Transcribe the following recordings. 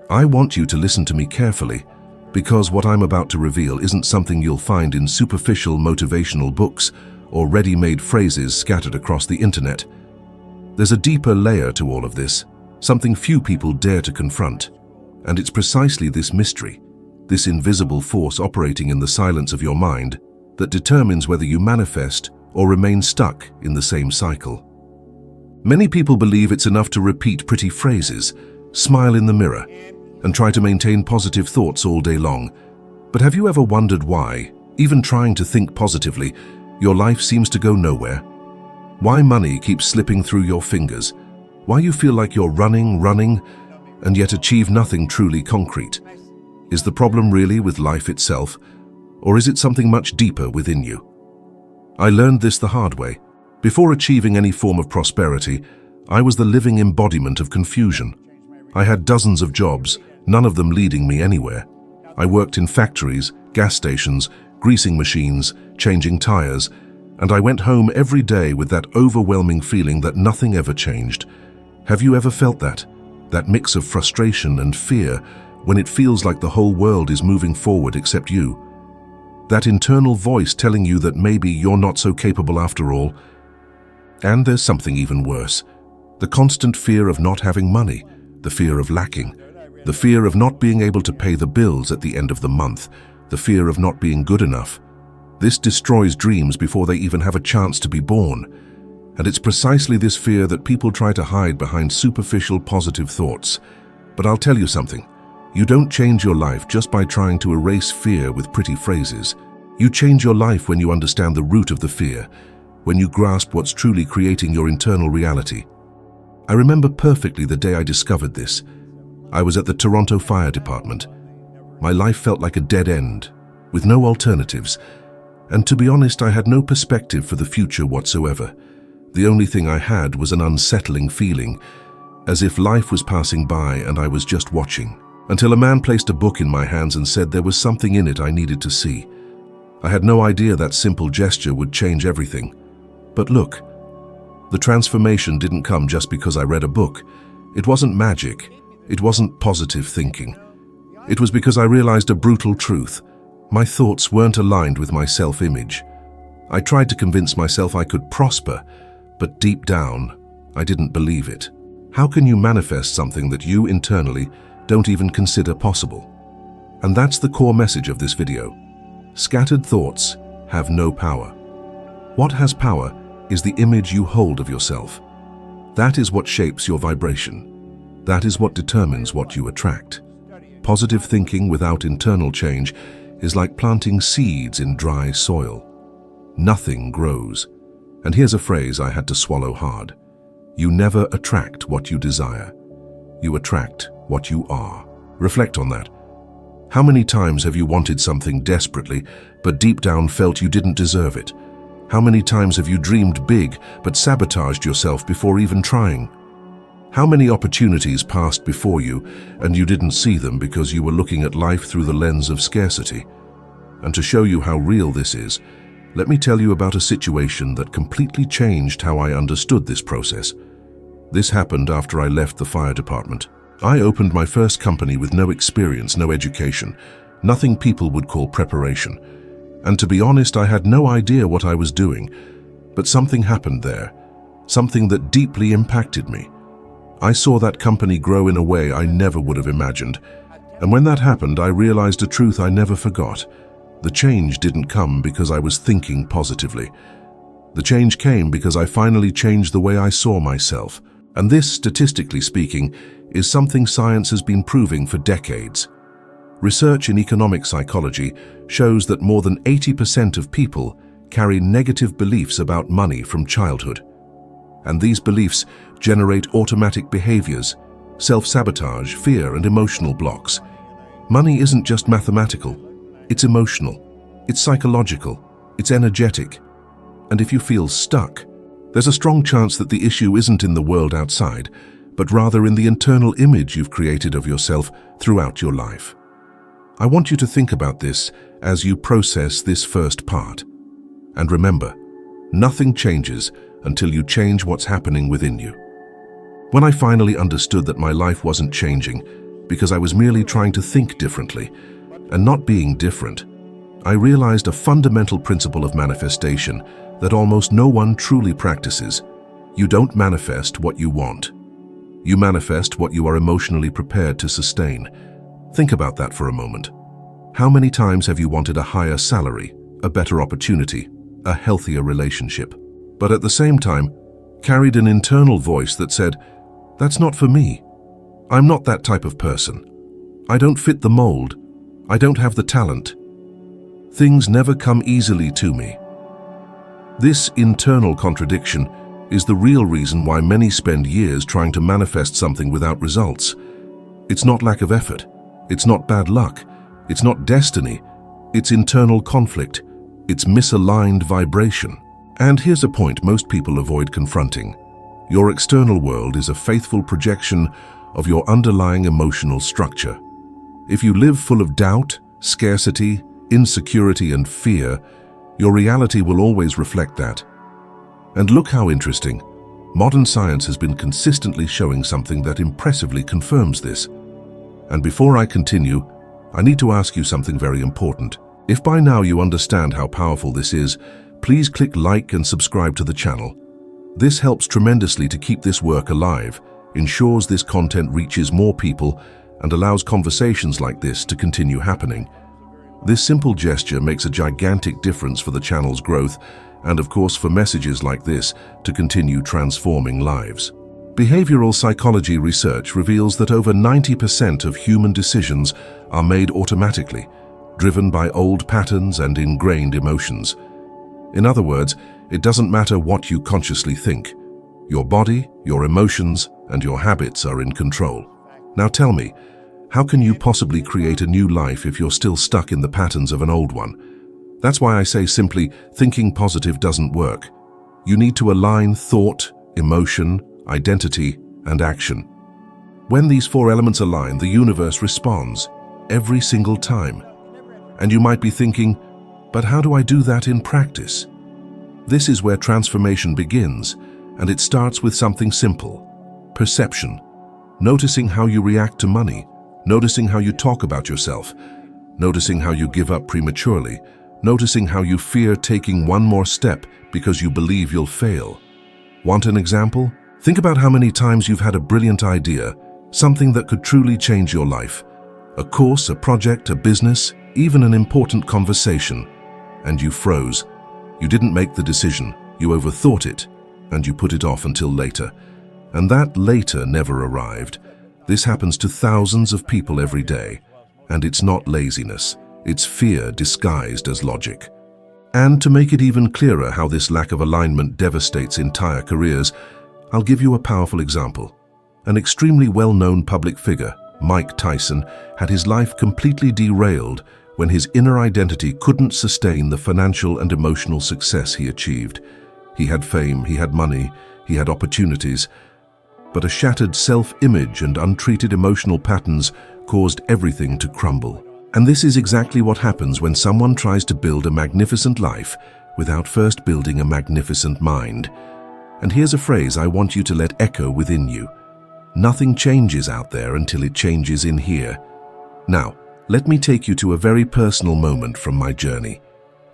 I want you to listen to me carefully, because what I'm about to reveal isn't something you'll find in superficial motivational books or ready-made phrases scattered across the internet. There's a deeper layer to all of this, something few people dare to confront. And it's precisely this mystery, this invisible force operating in the silence of your mind, that determines whether you manifest or remain stuck in the same cycle. Many people believe it's enough to repeat pretty phrases, smile in the mirror, and try to maintain positive thoughts all day long. But have you ever wondered why, even trying to think positively, your life seems to go nowhere? Why money keeps slipping through your fingers? Why you feel like you're running, and yet achieve nothing truly concrete? Is the problem really with life itself, or is it something much deeper within you? I learned this the hard way. Before achieving any form of prosperity, I was the living embodiment of confusion. I had dozens of jobs, none of them leading me anywhere. I worked in factories, gas stations, greasing machines, changing tires, and I went home every day with that overwhelming feeling that nothing ever changed. Have you ever felt that? That mix of frustration and fear when it feels like the whole world is moving forward except you? That internal voice telling you that maybe you're not so capable after all? And there's something even worse. The constant fear of not having money, the fear of lacking, the fear of not being able to pay the bills at the end of the month, the fear of not being good enough. This destroys dreams before they even have a chance to be born. And it's precisely this fear that people try to hide behind superficial positive thoughts. But I'll tell you something. You don't change your life just by trying to erase fear with pretty phrases. You change your life when you understand the root of the fear, when you grasp what's truly creating your internal reality. I remember perfectly the day I discovered this. I was at the Toronto Fire Department. My life felt like a dead end, with no alternatives. And to be honest, I had no perspective for the future whatsoever. The only thing I had was an unsettling feeling, as if life was passing by and I was just watching. Until a man placed a book in my hands and said there was something in it I needed to see. I had no idea that simple gesture would change everything. But look, the transformation didn't come just because I read a book. It wasn't magic. It wasn't positive thinking. It was because I realized a brutal truth. My thoughts weren't aligned with my self-image. I tried to convince myself I could prosper, but deep down, I didn't believe it. How can you manifest something that you internally don't even consider possible? And that's the core message of this video. Scattered thoughts have no power. What has power is the image you hold of yourself. That is what shapes your vibration. That is what determines what you attract. Positive thinking without internal change is like planting seeds in dry soil. Nothing grows. And here's a phrase I had to swallow hard. You never attract what you desire. You attract what you are. Reflect on that. How many times have you wanted something desperately, but deep down felt you didn't deserve it? How many times have you dreamed big, but sabotaged yourself before even trying? How many opportunities passed before you, and you didn't see them because you were looking at life through the lens of scarcity? And to show you how real this is, let me tell you about a situation that completely changed how I understood this process. This happened after I left the fire department. I opened my first company with no experience, no education, nothing people would call preparation. And to be honest, I had no idea what I was doing. But something happened there, something that deeply impacted me. I saw that company grow in a way I never would have imagined. And when that happened, I realized a truth I never forgot. The change didn't come because I was thinking positively. The change came because I finally changed the way I saw myself. And this, statistically speaking, is something science has been proving for decades. Research in economic psychology shows that more than 80% of people carry negative beliefs about money from childhood. And these beliefs generate automatic behaviors, self-sabotage, fear, and emotional blocks. Money isn't just mathematical, it's emotional, it's psychological, it's energetic. And if you feel stuck, there's a strong chance that the issue isn't in the world outside, but rather in the internal image you've created of yourself throughout your life. I want you to think about this as you process this first part. And remember, nothing changes until you change what's happening within you. When I finally understood that my life wasn't changing because I was merely trying to think differently. And not being different, I realized a fundamental principle of manifestation that almost no one truly practices. You don't manifest what you want. You manifest what you are emotionally prepared to sustain. Think about that for a moment. How many times have you wanted a higher salary, a better opportunity, a healthier relationship, but at the same time carried an internal voice that said, "That's not for me. I'm not that type of person. I don't fit the mold. I don't have the talent. Things never come easily to me." This internal contradiction is the real reason why many spend years trying to manifest something without results. It's not lack of effort. It's not bad luck. It's not destiny. It's internal conflict. It's misaligned vibration. And here's a point most people avoid confronting. Your external world is a faithful projection of your underlying emotional structure. If you live full of doubt, scarcity, insecurity, and fear, your reality will always reflect that. And look how interesting. Modern science has been consistently showing something that impressively confirms this. And before I continue, I need to ask you something very important. If by now you understand how powerful this is, please click like and subscribe to the channel. This helps tremendously to keep this work alive, ensures this content reaches more people, and allows conversations like this to continue happening. This simple gesture makes a gigantic difference for the channel's growth and, of course, for messages like this to continue transforming lives. Behavioral psychology research reveals that over 90% of human decisions are made automatically, driven by old patterns and ingrained emotions. In other words, it doesn't matter what you consciously think. Your body, your emotions, and your habits are in control. Now tell me, how can you possibly create a new life if you're still stuck in the patterns of an old one? That's why I say simply, thinking positive doesn't work. You need to align thought, emotion, identity, and action. When these four elements align, the universe responds, every single time. And you might be thinking, but how do I do that in practice? This is where transformation begins, and it starts with something simple: perception. Noticing how you react to money, noticing how you talk about yourself, noticing how you give up prematurely, noticing how you fear taking one more step because you believe you'll fail. Want an example? Think about how many times you've had a brilliant idea, something that could truly change your life. A course, a project, a business, even an important conversation. And you froze. You didn't make the decision, you overthought it, and you put it off until later. And that later never arrived. This happens to thousands of people every day. And it's not laziness, it's fear disguised as logic. And to make it even clearer how this lack of alignment devastates entire careers, I'll give you a powerful example. An extremely well-known public figure, Mike Tyson, had his life completely derailed when his inner identity couldn't sustain the financial and emotional success he achieved. He had fame, he had money, he had opportunities, but a shattered self-image and untreated emotional patterns caused everything to crumble. And this is exactly what happens when someone tries to build a magnificent life without first building a magnificent mind. And here's a phrase I want you to let echo within you. Nothing changes out there until it changes in here. Now, let me take you to a very personal moment from my journey.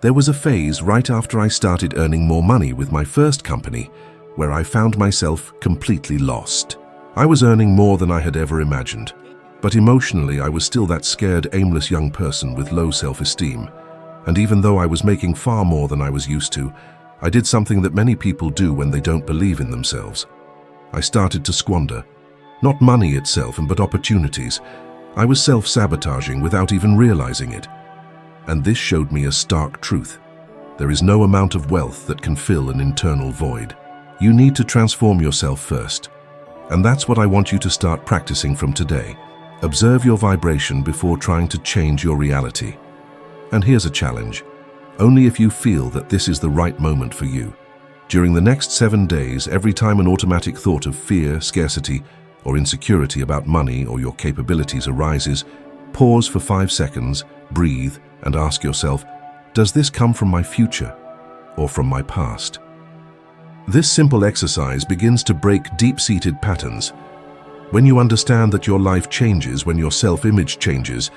There was a phase right after I started earning more money with my first company where I found myself completely lost. I was earning more than I had ever imagined, but emotionally I was still that scared, aimless young person with low self-esteem. And even though I was making far more than I was used to, I did something that many people do when they don't believe in themselves. I started to squander. Not money itself, but opportunities. I was self-sabotaging without even realizing it. And this showed me a stark truth. There is no amount of wealth that can fill an internal void. You need to transform yourself first. And that's what I want you to start practicing from today. Observe your vibration before trying to change your reality. And here's a challenge. Only if you feel that this is the right moment for you. During the next 7 days, every time an automatic thought of fear, scarcity, or insecurity about money or your capabilities arises, pause for 5 seconds, breathe, and ask yourself, does this come from my future or from my past? This simple exercise begins to break deep-seated patterns. When you understand that your life changes when your self-image changes,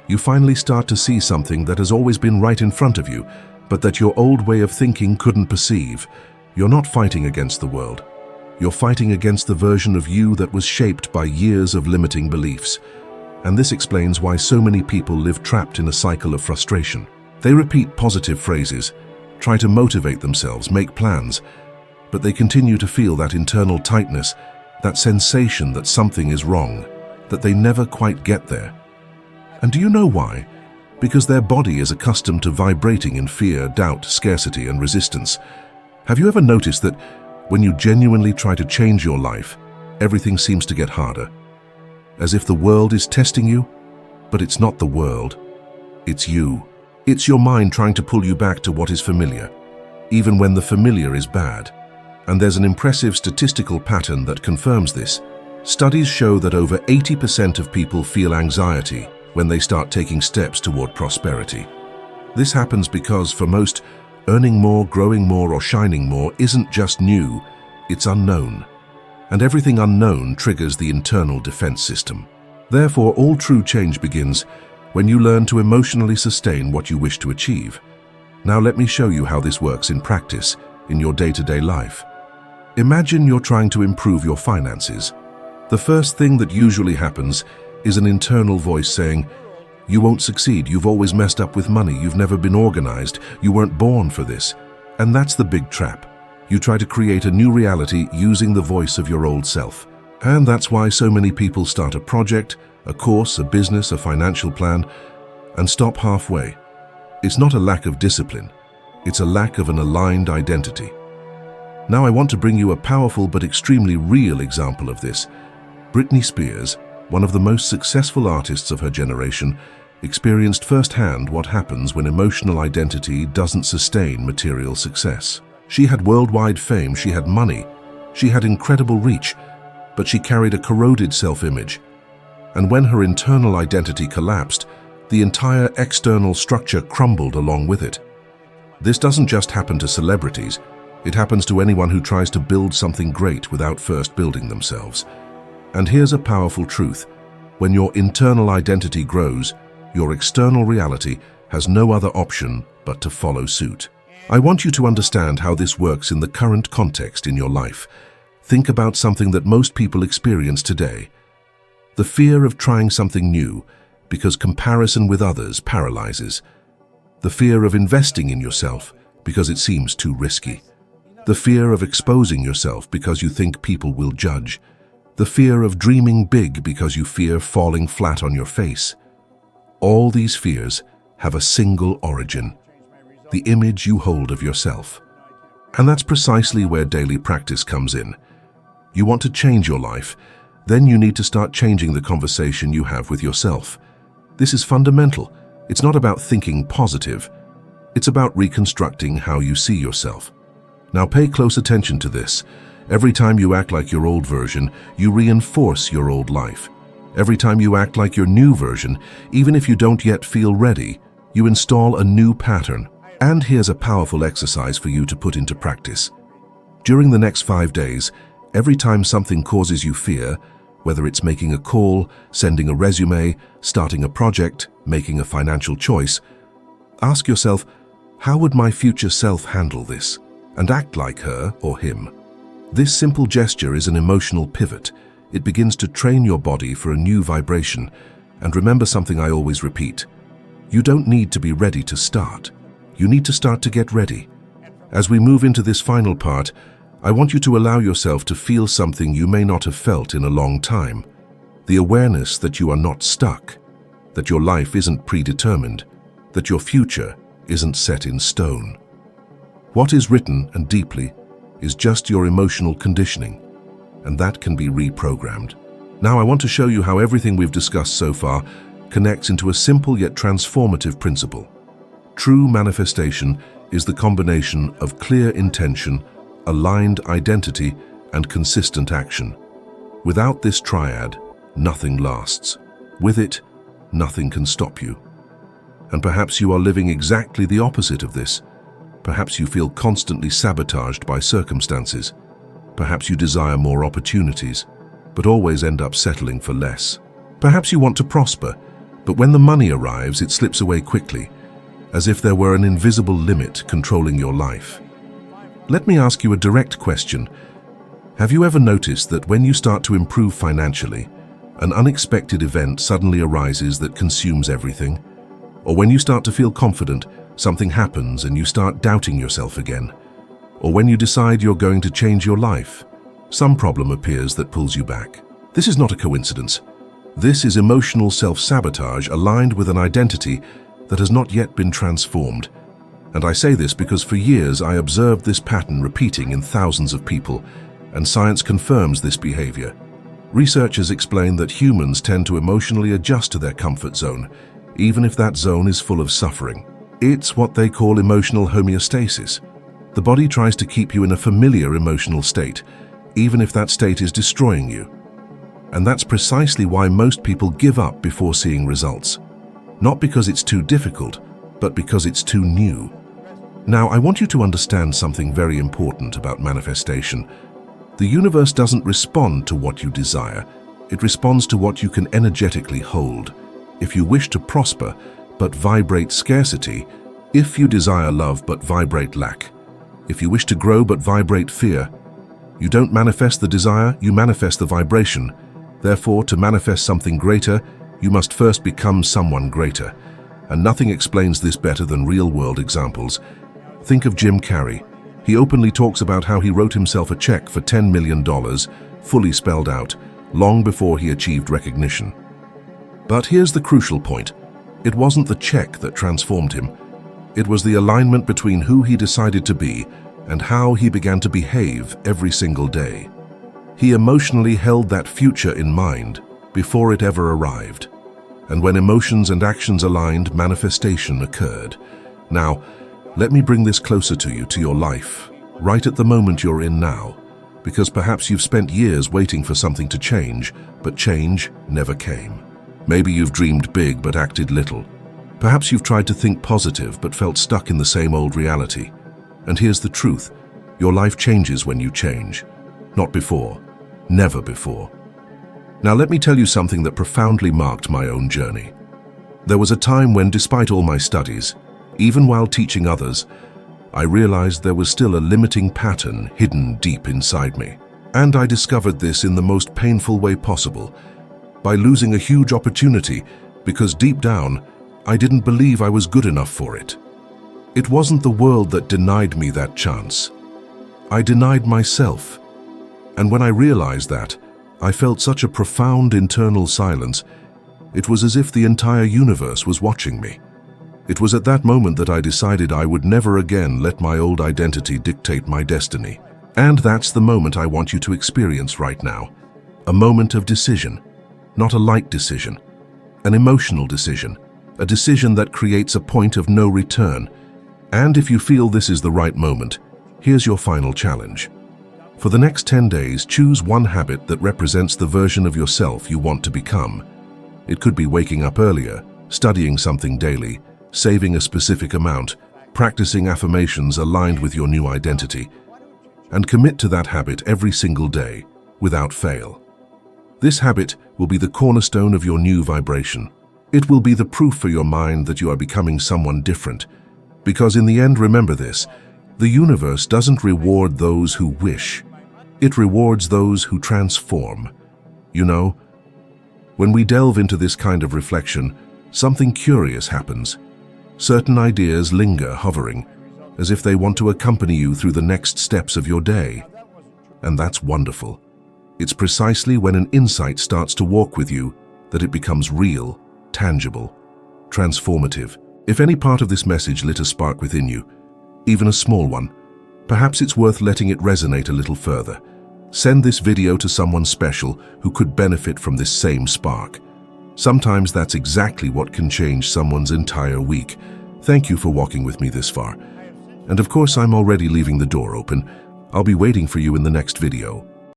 you finally start to see something that has always been right in front of you, but that your old way of thinking couldn't perceive. You're not fighting against the world. You're fighting against the version of you that was shaped by years of limiting beliefs. And this explains why so many people live trapped in a cycle of frustration. They repeat positive phrases, try to motivate themselves, make plans, but they continue to feel that internal tightness, that sensation that something is wrong, that they never quite get there. And do you know why? Because their body is accustomed to vibrating in fear, doubt, scarcity, and resistance. Have you ever noticed that when you genuinely try to change your life, everything seems to get harder? As if the world is testing you? But it's not the world. It's you. It's your mind trying to pull you back to what is familiar, even when the familiar is bad. And there's an impressive statistical pattern that confirms this. Studies show that over 80% of people feel anxiety when they start taking steps toward prosperity. This happens because, for most, earning more, growing more, or shining more isn't just new, it's unknown. And everything unknown triggers the internal defense system. Therefore, all true change begins when you learn to emotionally sustain what you wish to achieve. Now let me show you how this works in practice, in your day-to-day life. Imagine you're trying to improve your finances. The first thing that usually happens is an internal voice saying, "You won't succeed, you've always messed up with money, you've never been organized, you weren't born for this." And that's the big trap. You try to create a new reality using the voice of your old self. And that's why so many people start a project, a course, a business, a financial plan, and stop halfway. It's not a lack of discipline, it's a lack of an aligned identity. Now I want to bring you a powerful but extremely real example of this. Britney Spears, one of the most successful artists of her generation, experienced firsthand what happens when emotional identity doesn't sustain material success. She had worldwide fame, she had money, she had incredible reach, but she carried a corroded self-image. And when her internal identity collapsed, the entire external structure crumbled along with it. This doesn't just happen to celebrities, it happens to anyone who tries to build something great without first building themselves. And here's a powerful truth. When your internal identity grows, your external reality has no other option but to follow suit. I want you to understand how this works in the current context in your life. Think about something that most people experience today. The fear of trying something new because comparison with others paralyzes. The fear of investing in yourself because it seems too risky. The fear of exposing yourself because you think people will judge. The fear of dreaming big because you fear falling flat on your face. All these fears have a single origin, the image you hold of yourself. And that's precisely where daily practice comes in. You want to change your life, then you need to start changing the conversation you have with yourself. This is fundamental. It's not about thinking positive. It's about reconstructing how you see yourself. Now pay close attention to this. Every time you act like your old version, you reinforce your old life. Every time you act like your new version, even if you don't yet feel ready, you install a new pattern. And here's a powerful exercise for you to put into practice. During the next 5 days, every time something causes you fear, whether it's making a call, sending a resume, starting a project, making a financial choice, ask yourself, how would my future self handle this? And act like her or him. This simple gesture is an emotional pivot. It begins to train your body for a new vibration. And remember something I always repeat. You don't need to be ready to start. You need to start to get ready. As we move into this final part, I want you to allow yourself to feel something you may not have felt in a long time. The awareness that you are not stuck, that your life isn't predetermined, that your future isn't set in stone. What is written, and deeply, is just your emotional conditioning, and that can be reprogrammed. Now I want to show you how everything we've discussed so far connects into a simple yet transformative principle. True manifestation is the combination of clear intention, aligned identity, and consistent action. Without this triad, nothing lasts. With it, nothing can stop you. And perhaps you are living exactly the opposite of this. Perhaps you feel constantly sabotaged by circumstances. Perhaps you desire more opportunities. but always end up settling for less. Perhaps you want to prosper, but when the money arrives, it slips away quickly, as if there were an invisible limit controlling your life. Let me ask you a direct question. Have you ever noticed that when you start to improve financially, an unexpected event suddenly arises that consumes everything? Or when you start to feel confident, something happens and you start doubting yourself again? Or when you decide you're going to change your life, some problem appears that pulls you back? This is not a coincidence. This is emotional self-sabotage aligned with an identity that has not yet been transformed. And I say this because for years I observed this pattern repeating in thousands of people, and science confirms this behavior. Researchers explain that humans tend to emotionally adjust to their comfort zone, even if that zone is full of suffering. It's what they call emotional homeostasis. The body tries to keep you in a familiar emotional state, even if that state is destroying you. And that's precisely why most people give up before seeing results. Not because it's too difficult, but because it's too new. Now, I want you to understand something very important about manifestation. The universe doesn't respond to what you desire. It responds to what you can energetically hold. If you wish to prosper, but vibrate scarcity. If you desire love, but vibrate lack. If you wish to grow, but vibrate fear. You don't manifest the desire, you manifest the vibration. Therefore, to manifest something greater, you must first become someone greater. And nothing explains this better than real-world examples. Think of Jim Carrey. He openly talks about how he wrote himself a check for $10 million, fully spelled out, long before he achieved recognition. But here's the crucial point. It wasn't the check that transformed him. It was the alignment between who he decided to be and how he began to behave every single day. He emotionally held that future in mind before it ever arrived. And when emotions and actions aligned, manifestation occurred. Now, let me bring this closer to you, to your life, right at the moment you're in now, because perhaps you've spent years waiting for something to change, but change never came. Maybe you've dreamed big but acted little. Perhaps you've tried to think positive but felt stuck in the same old reality. And here's the truth. Your life changes when you change. Not before. Never before. Now let me tell you something that profoundly marked my own journey. There was a time when, despite all my studies, even while teaching others, I realized there was still a limiting pattern hidden deep inside me. And I discovered this in the most painful way possible, by losing a huge opportunity because deep down, I didn't believe I was good enough for it. It wasn't the world that denied me that chance. I denied myself. And when I realized that, I felt such a profound internal silence. It was as if the entire universe was watching me. It was at that moment that I decided I would never again let my old identity dictate my destiny. And that's the moment I want you to experience right now. A moment of decision. Not a light decision. An emotional decision. A decision that creates a point of no return. And if you feel this is the right moment, here's your final challenge. For the next 10 days, choose one habit that represents the version of yourself you want to become. It could be waking up earlier, studying something daily, saving a specific amount, practicing affirmations aligned with your new identity, and commit to that habit every single day, without fail. This habit will be the cornerstone of your new vibration. It will be the proof for your mind that you are becoming someone different. Because in the end, remember this, the universe doesn't reward those who wish. It rewards those who transform. You know, when we delve into this kind of reflection, something curious happens. Certain ideas linger hovering, as if they want to accompany you through the next steps of your day. And that's wonderful. It's precisely when an insight starts to walk with you that it becomes real, tangible, transformative. If any part of this message lit a spark within you, even a small one, perhaps it's worth letting it resonate a little further. Send this video to someone special who could benefit from this same spark. Sometimes that's exactly what can change someone's entire week. Thank you for walking with me this far. And of course, I'm already leaving the door open. I'll be waiting for you in the next video.